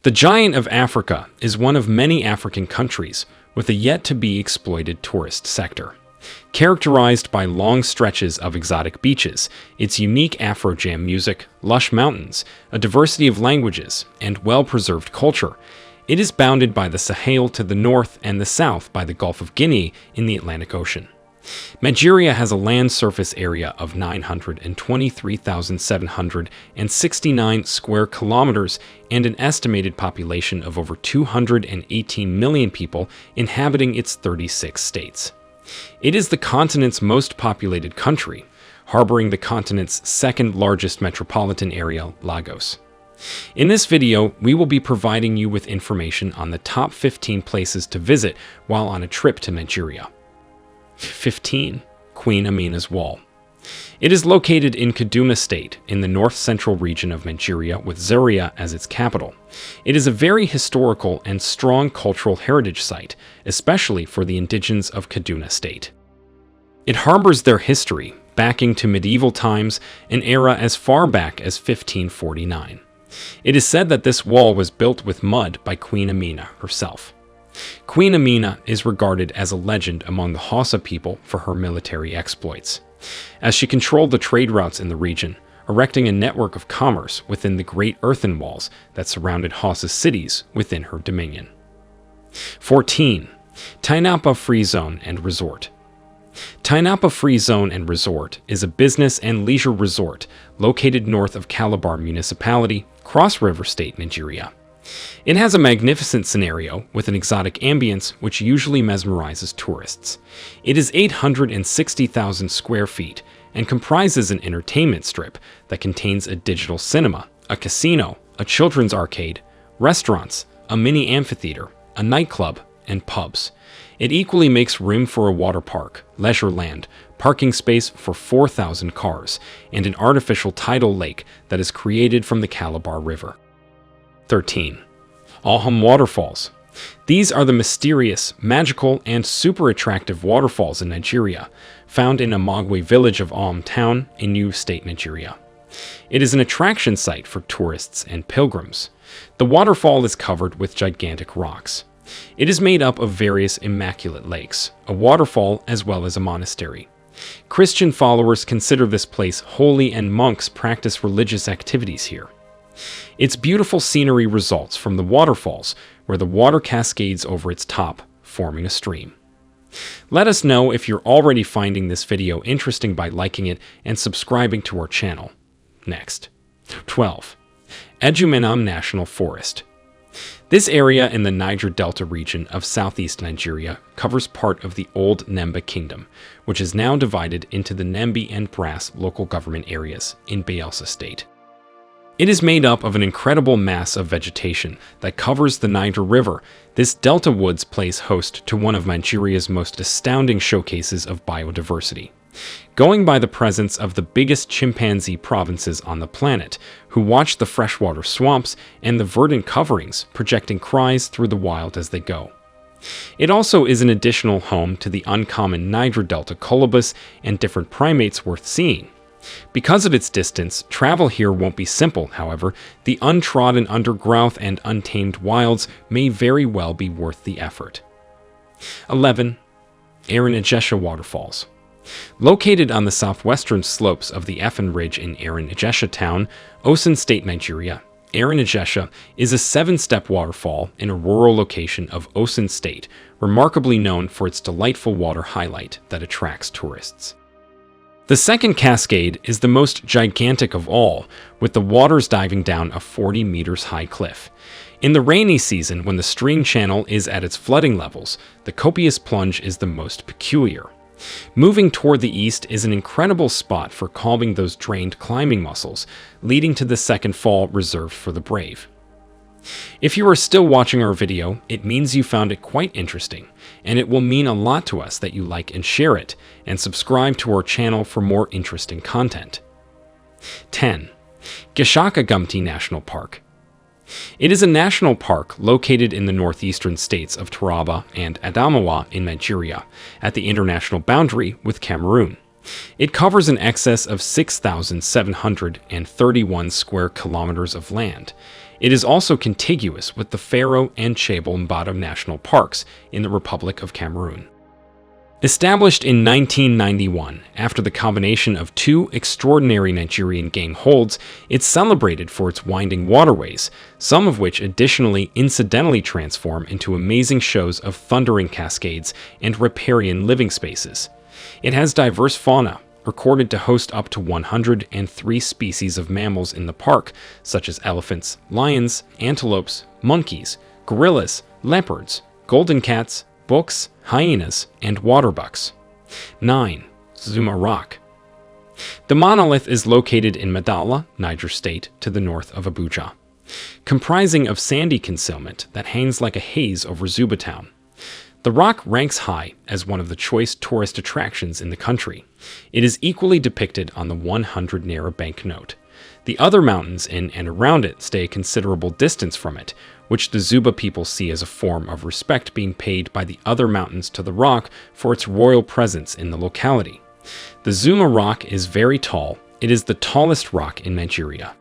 The Giant of Africa is one of many African countries with a yet-to-be-exploited tourist sector. Characterized by long stretches of exotic beaches, its unique Afro jam music, lush mountains, a diversity of languages, and well-preserved culture, it is bounded by the Sahel to the north and the south by the Gulf of Guinea in the Atlantic Ocean. Nigeria has a land surface area of 923,769 square kilometers and an estimated population of over 218 million people inhabiting its 36 states. It is the continent's most populated country, harboring the continent's second largest metropolitan area, Lagos. In this video, we will be providing you with information on the top 15 places to visit while on a trip to Nigeria. 15. Queen AMINA'S Wall. It is located in Kaduna State in the north-central region of Nigeria with Zaria as its capital. It is a very historical and strong cultural heritage site, especially for the indigenes of Kaduna State. It harbors their history, backing to medieval times, an era as far back as 1549. It is said that this wall was built with mud by Queen Amina herself. Queen Amina is regarded as a legend among the Hausa people for her military exploits, as she controlled the trade routes in the region, erecting a network of commerce within the great earthen walls that surrounded Hausa cities within her dominion. 14. TINAPA Free Zone and Resort. TINAPA Free Zone and Resort is a business and leisure resort located north of Calabar Municipality, Cross River State, Nigeria. It has a magnificent scenario with an exotic ambience which usually mesmerizes tourists. It is 860,000 square feet and comprises an entertainment strip that contains a digital cinema, a casino, a children's arcade, restaurants, a mini amphitheater, a nightclub, and pubs. It equally makes room for a water park, leisure land, parking space for 4,000 cars, and an artificial tidal lake that is created from the Calabar River. 13. AWHUM-WATERFALLS. These are the mysterious, magical, and super attractive waterfalls in Nigeria, found in Amagwe village of AWHUM town in New State, Nigeria. It is an attraction site for tourists and pilgrims. The waterfall is covered with gigantic rocks. It is made up of various immaculate lakes, a waterfall as well as a monastery. Christian followers consider this place holy and monks practice religious activities here. Its beautiful scenery results from the waterfalls, where the water cascades over its top, forming a stream. Let us know if you're already finding this video interesting by liking it and subscribing to our channel. Next. 12. EDUMANOM National Forest. This area in the Niger Delta region of southeast Nigeria covers part of the old Nemba Kingdom, which is now divided into the Nembi and Brass local government areas in Bayelsa State. It is made up of an incredible mass of vegetation that covers the Niger River. This Delta Woods plays host to one of Nigeria's most astounding showcases of biodiversity. Going by the presence of the biggest chimpanzee provinces on the planet, who watch the freshwater swamps and the verdant coverings projecting cries through the wild as they go. It also is an additional home to the uncommon Niger Delta colobus and different primates worth seeing. Because of its distance, travel here won't be simple, however. The untrodden undergrowth and untamed wilds may very well be worth the effort. 11. ERIN-IJESHA Waterfalls. Located on the southwestern slopes of the Efin Ridge in ERIN-IJESHA town, Osun State, Nigeria, ERIN-IJESHA is a 7-step waterfall in a rural location of Osun State, remarkably known for its delightful water highlight that attracts tourists. The second cascade is the most gigantic of all, with the waters diving down a 40 meters high cliff. In the rainy season, when the stream channel is at its flooding levels, the copious plunge is the most peculiar. Moving toward the east is an incredible spot for calming those drained climbing muscles, leading to the second fall reserved for the brave. If you are still watching our video, it means you found it quite interesting, and it will mean a lot to us that you like and share it, and subscribe to our channel for more interesting content. 10. GASHAKA GUMTI National Park. It is a national park located in the northeastern states of Taraba and Adamawa in Nigeria, at the international boundary with Cameroon. It covers an excess of 6,731 square kilometers of land. It is also contiguous with the Faro and Chebel-Mbata national parks in the Republic of Cameroon. Established in 1991 after the combination of two extraordinary Nigerian game holds, it's celebrated for its winding waterways, some of which additionally incidentally transform into amazing shows of thundering cascades and riparian living spaces. It has diverse fauna, recorded to host up to 103 species of mammals in the park, such as elephants, lions, antelopes, monkeys, gorillas, leopards, golden cats, books, hyenas, and waterbucks. 9. ZUMA Rock. The monolith is located in Madala, Niger State, to the north of Abuja, comprising of sandy concealment that hangs like a haze over Zuba town. The rock ranks high as one of the choice tourist attractions in the country. It is equally depicted on the 100 Naira banknote. The other mountains in and around it stay a considerable distance from it, which the Zuba people see as a form of respect being paid by the other mountains to the rock for its royal presence in the locality. The ZUMA rock is very tall. It is the tallest rock in Nigeria.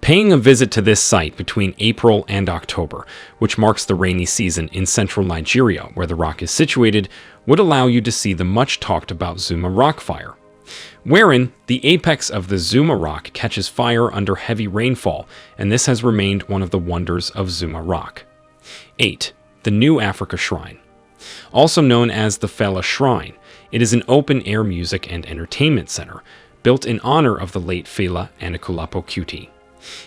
Paying a visit to this site between April and October, which marks the rainy season in central Nigeria where the rock is situated, would allow you to see the much talked about ZUMA rock fire, wherein the apex of the ZUMA rock catches fire under heavy rainfall, and this has remained one of the wonders of ZUMA rock. 8. The New Africa Shrine. Also known as the Fela Shrine, it is an open-air music and entertainment center, built in honor of the late Fela Anikulapo Kuti.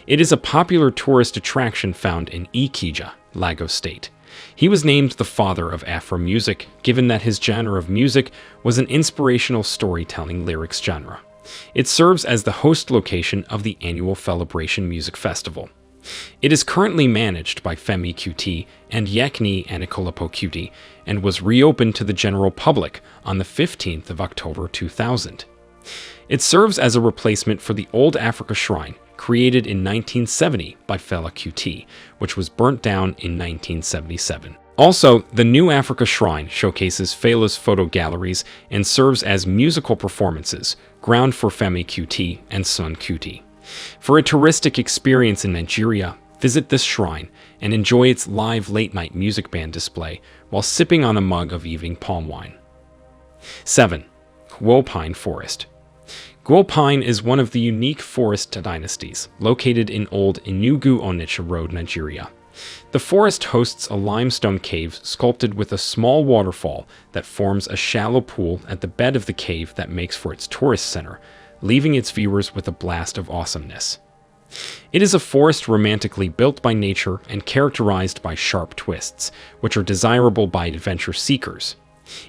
It is a popular tourist attraction found in Ikeja, Lagos State. He was named the father of Afro music, given that his genre of music was an inspirational storytelling lyrics genre. It serves as the host location of the annual Felabration Music Festival. It is currently managed by Femi Kuti and Yekini Anikulapo Kuti and was reopened to the general public on the 15th of October 2000. It serves as a replacement for the Old Africa Shrine, created in 1970 by Fela Kuti, which was burnt down in 1977. Also, the New Africa Shrine showcases Fela's photo galleries and serves as musical performances, ground for Femi Kuti and Son Kuti. For a touristic experience in Nigeria, visit this shrine and enjoy its live late-night music band display while sipping on a mug of evening palm wine. 7. GUO Pine Forest. GUO Pine is one of the unique forest dynasties located in old Enugu-Onitsha Road, Nigeria. The forest hosts a limestone cave sculpted with a small waterfall that forms a shallow pool at the bed of the cave that makes for its tourist center, leaving its viewers with a blast of awesomeness. It is a forest romantically built by nature and characterized by sharp twists, which are desirable by adventure seekers.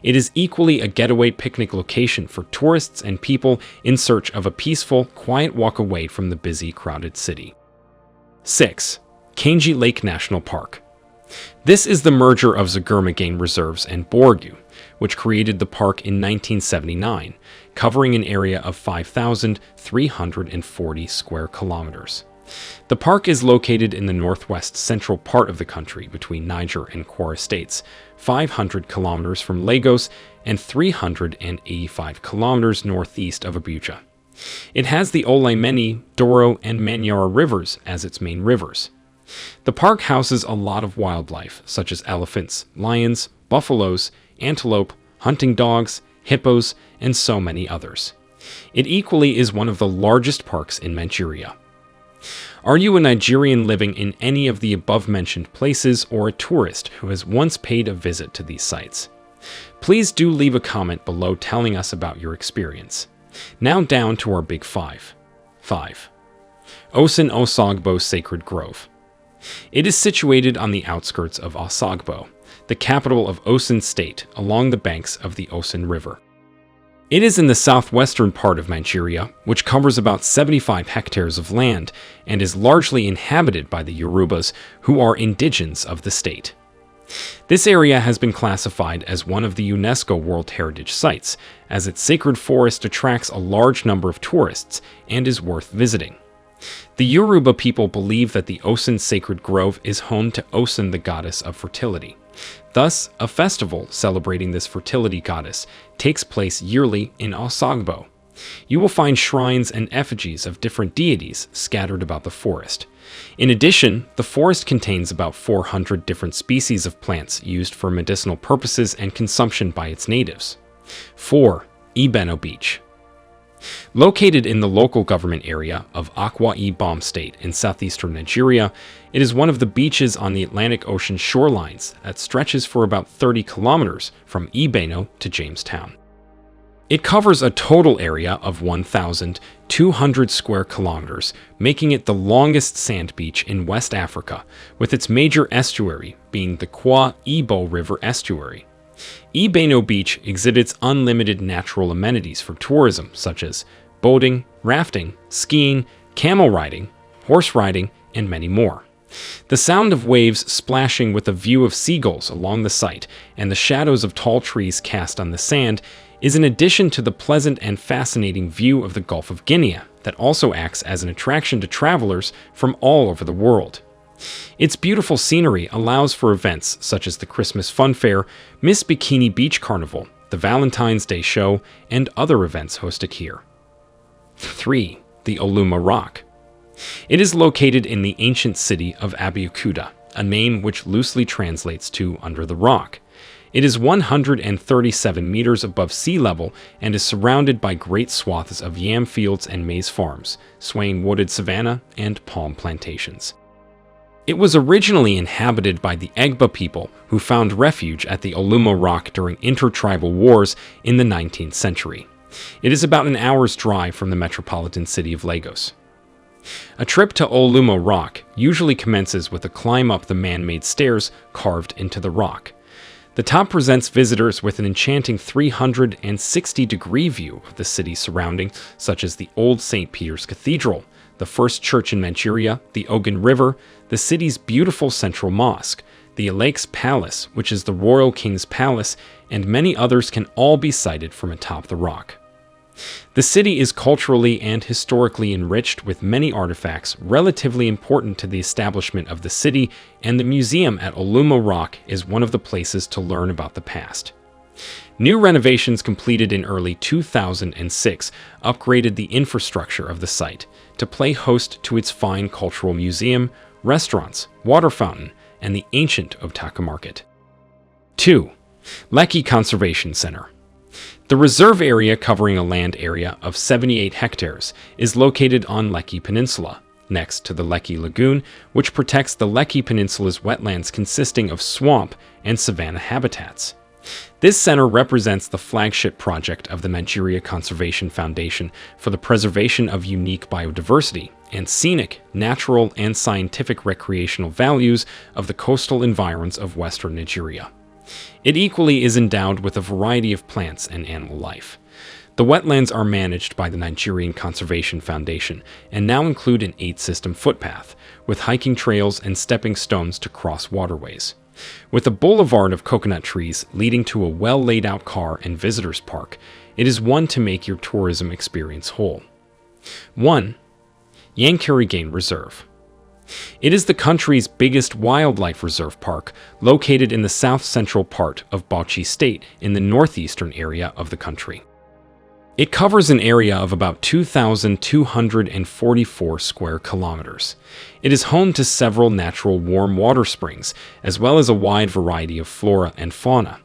It is equally a getaway picnic location for tourists and people in search of a peaceful, quiet walk away from the busy, crowded city. 6. Kainji Lake National Park. This is the merger of Zagurma Game Reserves and Borgu, which created the park in 1979, covering an area of 5,340 square kilometers. The park is located in the northwest central part of the country between Niger and Kwara states, 500 kilometers from Lagos and 385 kilometers northeast of Abuja. It has the Olaimeni, Doro, and Manyara rivers as its main rivers. The park houses a lot of wildlife, such as elephants, lions, buffaloes, antelope, hunting dogs, hippos, and so many others. It equally is one of the largest parks in Nigeria. Are you a Nigerian living in any of the above-mentioned places or a tourist who has once paid a visit to these sites? Please do leave a comment below telling us about your experience. Now down to our big five. 5. OSUN-OSOGBO Sacred Grove. It is situated on the outskirts of Osogbo, the capital of Osun State, along the banks of the Osun River. It is in the southwestern part of Nigeria, which covers about 75 hectares of land and is largely inhabited by the Yorubas, who are indigenes of the state. This area has been classified as one of the UNESCO World Heritage Sites, as its sacred forest attracts a large number of tourists and is worth visiting. The Yoruba people believe that the Osun sacred grove is home to Osun, the goddess of fertility. Thus, a festival celebrating this fertility goddess takes place yearly in Osogbo. You will find shrines and effigies of different deities scattered about the forest. In addition, the forest contains about 400 different species of plants used for medicinal purposes and consumption by its natives. 4. IBENO Beach. Located in the local government area of Akwa Ibom State in southeastern Nigeria, it is one of the beaches on the Atlantic Ocean shorelines that stretches for about 30 kilometers from IBENO to Jamestown. It covers a total area of 1,200 square kilometers, making it the longest sand beach in West Africa, with its major estuary being the Kwa Ibo River estuary. IBENO Beach exhibits unlimited natural amenities for tourism, such as boating, rafting, skiing, camel riding, horse riding, and many more. The sound of waves splashing with a view of seagulls along the site and the shadows of tall trees cast on the sand is in addition to the pleasant and fascinating view of the Gulf of Guinea that also acts as an attraction to travelers from all over the world. Its beautiful scenery allows for events such as the Christmas Fun Fair, Miss Bikini Beach Carnival, the Valentine's Day Show, and other events hosted here. 3. The OLUMO Rock. It is located in the ancient city of Abeokuta, a name which loosely translates to under the rock. It is 137 meters above sea level and is surrounded by great swaths of yam fields and maize farms, swaying wooded savanna, and palm plantations. It was originally inhabited by the Egba people who found refuge at the OLUMO Rock during intertribal wars in the 19th century. It is about an hour's drive from the metropolitan city of Lagos. A trip to OLUMO Rock usually commences with a climb up the man-made stairs carved into the rock. The top presents visitors with an enchanting 360-degree view of the city surrounding, such as the old St. Peter's Cathedral, the first church in Nigeria, the Ogun River, the city's beautiful central mosque, the Alake's Palace, which is the royal king's palace, and many others can all be sighted from atop the rock. The city is culturally and historically enriched with many artifacts relatively important to the establishment of the city, and the museum at OLUMO Rock is one of the places to learn about the past. New renovations completed in early 2006 upgraded the infrastructure of the site to play host to its fine cultural museum, restaurants, water fountain, and the ancient Otaka Market. 2. LEKKI Conservation Center. The reserve area, covering a land area of 78 hectares, is located on LEKKI Peninsula, next to the LEKKI Lagoon, which protects the LEKKI Peninsula's wetlands consisting of swamp and savanna habitats. This center represents the flagship project of the Nigeria Conservation Foundation for the preservation of unique biodiversity and scenic, natural, and scientific recreational values of the coastal environs of western Nigeria. It equally is endowed with a variety of plants and animal life. The wetlands are managed by the Nigerian Conservation Foundation and now include an 8-system footpath, with hiking trails and stepping stones to cross waterways. With a boulevard of coconut trees leading to a well-laid-out car and visitors park, it is one to make your tourism experience whole. 1. YANKARI Game Reserve. It is the country's biggest wildlife reserve park, located in the south-central part of Bauchi State in the northeastern area of the country. It covers an area of about 2,244 square kilometers. It is home to several natural warm water springs, as well as a wide variety of flora and fauna.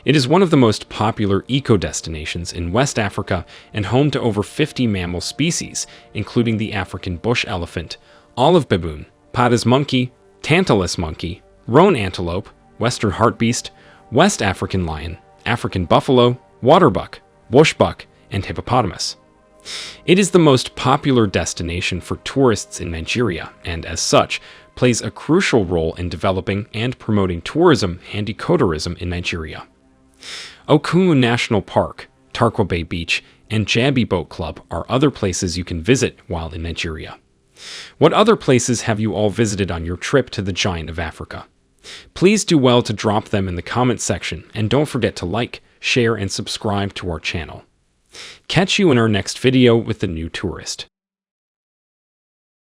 It is one of the most popular eco-destinations in West Africa and home to over 50 mammal species, including the African bush elephant, olive baboon, Pata's monkey, Tantalus monkey, roan antelope, western hartebeest, West African lion, African buffalo, waterbuck, bushbuck, and hippopotamus. It is the most popular destination for tourists in Nigeria and, as such, plays a crucial role in developing and promoting tourism and ecotourism in Nigeria. Okumu National Park, Tarkwa Bay Beach, and Jabi Boat Club are other places you can visit while in Nigeria. What other places have you all visited on your trip to the Giant of Africa? Please do well to drop them in the comment section, and don't forget to like, share, and subscribe to our channel. Catch you in our next video with the new tourist.